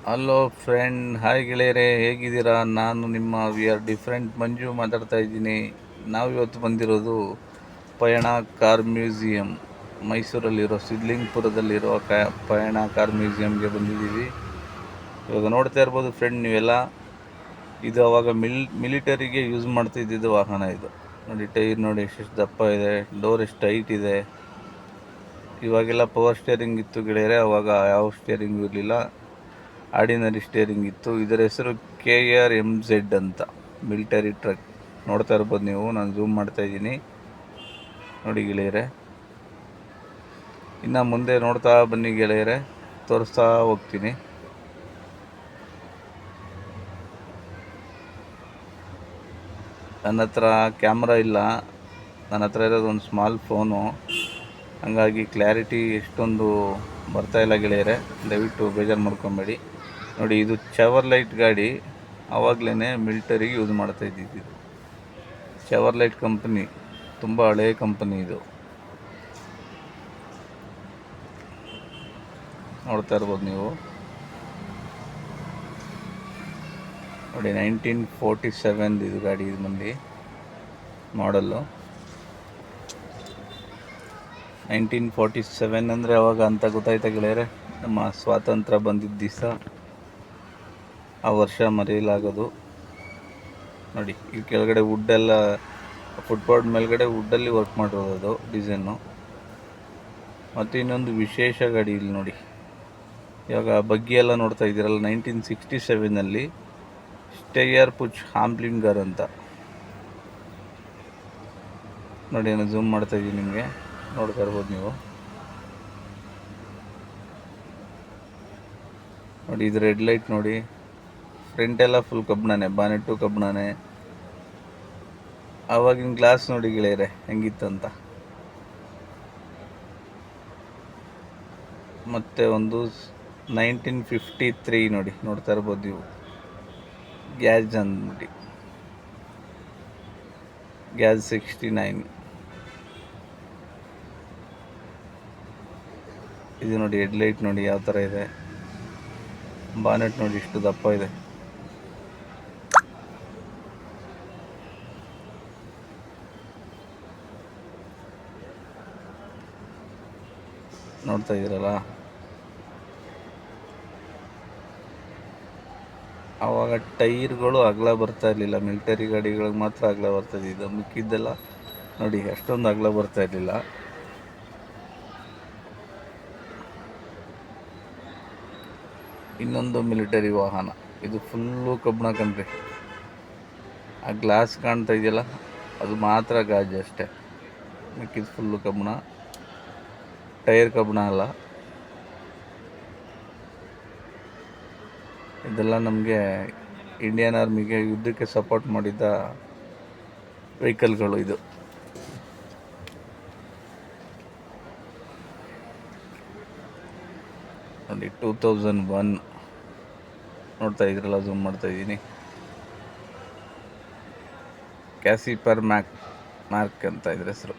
Hello friend, hi ಗೆಳೆಯರೆ, ಹೇಗಿದ್ದೀರಾ? ನಾನು ನಿಮ್ಮ ವಿ ಆರ್ ಡಿಫ್ರೆಂಟ್ ಮಂಜು ಮಾತಾಡ್ತಾ ಇದ್ದೀನಿ. ನಾವಿವತ್ತು ಬಂದಿರೋದು ಪಯಣ ಕಾರ್ ಮ್ಯೂಸಿಯಂ, ಮೈಸೂರಲ್ಲಿರೋ ಸಿದ್ಲಿಂಗ್ಪುರದಲ್ಲಿರೋ ಪಯಣ ಕಾರ್ ಮ್ಯೂಸಿಯಂಗೆ ಬಂದಿದ್ದೀವಿ. ಇವಾಗ ನೋಡ್ತಾ ಇರ್ಬೋದು ಫ್ರೆಂಡ್ ನೀವೆಲ್ಲ, ಇದು ಅವಾಗ ಮಿಲಿಟರಿಗೆ ಯೂಸ್ ಮಾಡ್ತಿದ್ದಿದ್ದು ವಾಹನ ಇದು. ನೋಡಿ, ಟೈರ್ ನೋಡಿ ಎಷ್ಟು ದಪ್ಪ ಇದೆ, ಡೋರ್ ಎಷ್ಟು ಟೈಟ್ ಇದೆ. ಇವಾಗೆಲ್ಲ ಪವರ್ ಸ್ಟೇರಿಂಗ್ ಇತ್ತು ಗೆಳೆಯರೆ, ಅವಾಗ ಯಾವ ಸ್ಟೇರಿಂಗ್ ಇರಲಿಲ್ಲ, ಆರ್ಡಿನರಿ ಸ್ಟೇರಿಂಗ್ ಇತ್ತು. ಇದರ ಹೆಸರು KRMZ ಅಂತ, ಮಿಲಿಟರಿ ಟ್ರಕ್. ನೋಡ್ತಾ ಇರ್ಬೋದು ನೀವು, ನಾನು ಝೂಮ್ ಮಾಡ್ತಾ ಇದ್ದೀನಿ ನೋಡಿ ಗೆಳೆಯರೆ. ಇನ್ನು ಮುಂದೆ ನೋಡ್ತಾ ಬನ್ನಿ ಗೆಳೆಯರೆ, ತೋರಿಸ್ತಾ ಹೋಗ್ತೀನಿ. ನನ್ನ ಹತ್ರ ಕ್ಯಾಮ್ರಾ ಇಲ್ಲ, ನನ್ನ ಹತ್ರ ಇರೋದು ಒಂದು ಸ್ಮಾಲ್ ಫೋನು, ಹಾಗಾಗಿ ಕ್ಲಾರಿಟಿ ಎಷ್ಟೊಂದು ಬರ್ತಾಯಿಲ್ಲ ಗೆಳೆಯರೆ, ದಯವಿಟ್ಟು ಬೇಜಾರು ಮಾಡ್ಕೊಬೇಡಿ. ನೋಡಿ, ಇದು ಚಾವರ್ಲೈಟ್ ಗಾಡಿ, ಆವಾಗಲೇ ಮಿಲಿಟರಿಗೆ ಯೂಸ್ ಮಾಡ್ತಾ ಇದ್ದಿದ್ದು. ಚಾವರ್ಲೈಟ್ ಕಂಪನಿ ತುಂಬ ಹಳೆಯ ಕಂಪನಿ ಇದು. ನೋಡ್ತಾ ಇರ್ಬೋದು ನೀವು ನೋಡಿ, 1947 ಇದು ಗಾಡಿ, ಇದು ಮಂದಿ ಮಾಡಲ್ಲು. 1947 ಅಂದರೆ ಅವಾಗ ಅಂತ ಗೊತ್ತಾಯ್ತಾ ಗೆಳೆಯರೆ, ನಮ್ಮ ಸ್ವಾತಂತ್ರ್ಯ ಬಂದಿದ್ದ ದಿವಸ, ಆ ವರ್ಷ ಮರೆಯಲಾಗೋದು. ನೋಡಿ, ಈ ಕೆಳಗಡೆ ವುಡ್ಡೆಲ್ಲ, ಫುಟ್ಬೋರ್ಡ್ ಮೇಲ್ಗಡೆ ವುಡ್ಡಲ್ಲಿ ವರ್ಕ್ ಮಾಡಿರೋದು ಅದು ಡಿಸೈನು. ಮತ್ತು ಇನ್ನೊಂದು ವಿಶೇಷ ಗಾಡಿ ಇಲ್ಲಿ ನೋಡಿ, ಇವಾಗ ಬಗ್ಗಿ ಎಲ್ಲ ನೋಡ್ತಾ ಇದ್ದೀರಲ್ಲ, 1967ನಲ್ಲಿ ಸ್ಟೇಯರ್ ಪುಚ್ ಹಾಂಪ್ಲಿಂಗರ್ ಅಂತ. ನೋಡಿ, ನಾನು ಝೂಮ್ ಮಾಡ್ತಾ ಇದ್ದೀನಿ, ನಿಮಗೆ ನೋಡ್ತಾ ಇರ್ಬೋದು ನೀವು. ನೋಡಿ, ಇದು ರೆಡ್ ಲೈಟ್ ನೋಡಿ, ಫ್ರಂಟ್ ಎಲ್ಲ ಫುಲ್ ಕಬ್ಬಣನೆ, ಬಾನೆಟ್ಟು ಕಬ್ಬಣನೆ. ಆವಾಗಿನ ಗ್ಲಾಸ್ ನೋಡಿ ಗೆಳೆಯರೆ ಹೆಂಗಿತ್ತಂತ. ಮತ್ತು ಒಂದು 1953 ನೋಡಿ, ನೋಡ್ತಾ ಇರ್ಬೋದು ನೀವು, ಗ್ಯಾಸ್ ಅಂದ್ಬಿಟ್ಟು, ಗ್ಯಾಸ್ 69. ಇದು ನೋಡಿ, ಹೆಡ್ಲೈಟ್ ನೋಡಿ ಯಾವ ಥರ ಇದೆ, ಬಾನೆಟ್ ನೋಡಿ ಇಷ್ಟು ದಪ್ಪ ಇದೆ. ನೋಡ್ತಾ ಇದ್ದೀರಲ್ಲ, ಆವಾಗ ಟೈರ್ಗಳು ಅಗಲ ಬರ್ತಾ ಇರಲಿಲ್ಲ, ಮಿಲಿಟರಿ ಗಾಡಿಗಳಿಗೆ ಮಾತ್ರ ಅಗಲ ಬರ್ತದೆ. ಇದು ಮಿಕ್ಕಿದ್ದೆಲ್ಲ ನೋಡಿ ಅಷ್ಟೊಂದು ಅಗಲ ಬರ್ತಾ ಇರಲಿಲ್ಲ. ಇನ್ನೊಂದು ಮಿಲಿಟರಿ ವಾಹನ, ಇದು ಫುಲ್ಲು ಕಬ್ಬಣ ಕಣ್ರಿ. ಆ ಗ್ಲಾಸ್ ಕಾಣ್ತಾ ಇದೆಯಲ್ಲ, ಅದು ಮಾತ್ರ ಗಾಜು ಅಷ್ಟೇ, ಮಿಕ್ಕಿದ್ದು ಫುಲ್ಲು ಕಬ್ಬಣ, ಟೈರ್ ಕಬ್ಬಣ ಅಲ್ಲ. ಇದೆಲ್ಲ ನಮಗೆ ಇಂಡಿಯನ್ ಆರ್ಮಿಗೆ ಯುದ್ಧಕ್ಕೆ ಸಪೋರ್ಟ್ ಮಾಡಿದ್ದ ವೆಹಿಕಲ್ಗಳು. ಇದು ಅಲ್ಲಿ 2001 ನೋಡ್ತಾ ಇದ್ರಲ್ಲ, ಝೂಮ್ ಮಾಡ್ತಾ ಇದ್ದೀನಿ. ಕ್ಯಾಸಿಪರ್ ಮಾರ್ಕ್ ಅಂತ ಇದ್ರ ಹೆಸರು.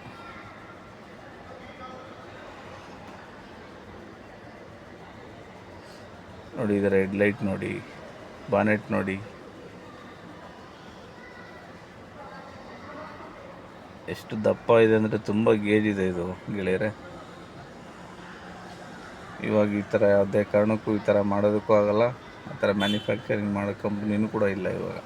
ನೋಡಿ, ಇದರ ಹೆಡ್ಲೈಟ್ ನೋಡಿ, ಬಾನೆಟ್ ನೋಡಿ ಎಷ್ಟು ದಪ್ಪ ಇದೆ ಅಂದರೆ ತುಂಬ ಗೇಜ್ ಇದೆ ಇದು ಗೆಳೆಯರೆ. ಇವಾಗ ಈ ಥರ ಯಾವುದೇ ಕಾರಣಕ್ಕೂ ಈ ಥರ ಮಾಡೋದಕ್ಕೂ ಆಗಲ್ಲ, ಆ ಥರ ಮ್ಯಾನುಫ್ಯಾಕ್ಚರಿಂಗ್ ಮಾಡೋ ಕಂಪ್ನಿನೂ ಕೂಡ ಇಲ್ಲ ಇವಾಗ.